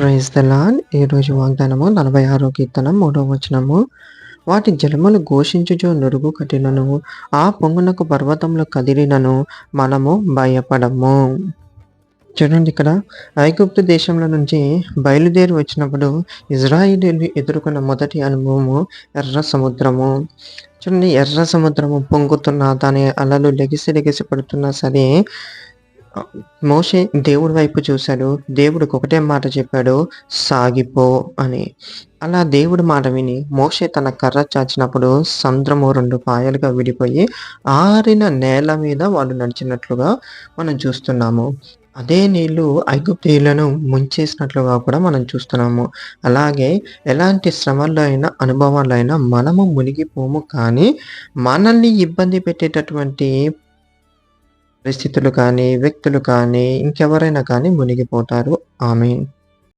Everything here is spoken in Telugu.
Praise the lord. ఈరోజు వాగ్దానము 46 కీర్తన 3వ వచనము. వాటి జలములు ఘోషించుచు నురుగు కట్టినను, ఆ పొంగునకు పర్వతములు కదిలినను మనము భయపడము. చూడండి, ఇక్కడ ఐగుప్తు దేశంలో నుంచి బయలుదేరి వచ్చినప్పుడు ఇజ్రాయేలీయులు ఎదుర్కొన్న మొదటి అనుభవము ఎర్ర సముద్రము. చూడండి, ఎర్ర సముద్రము పొంగుతున్నా, దాని అలలు లెగిసి పడుతున్నా సరే మోషే దేవుడి వైపు చూశాడు. దేవుడికి ఒకటే మాట చెప్పాడు, సాగిపో అని. అలా దేవుడి మాట విని మోషే తన కర్ర చాచినప్పుడు సముద్రము 2 పాయలుగా విడిపోయి ఆరిన నేల మీద వాళ్ళు నడిచినట్లుగా మనం చూస్తున్నాము. అదే నీళ్లు ఐగుప్తీయులను ముంచేసినట్లుగా కూడా మనం చూస్తున్నాము. అలాగే ఎలాంటి శ్రమల్లో అయినా, అనుభవాల్లో అయినా మనము మునిగిపోము, కానీ మనల్ని ఇబ్బంది పెట్టేటటువంటి పరిస్థితులు కానీ, వ్యక్తులు కానీ, ఇంకెవరైనా కానీ మునిగిపోతారు. ఆమేన్.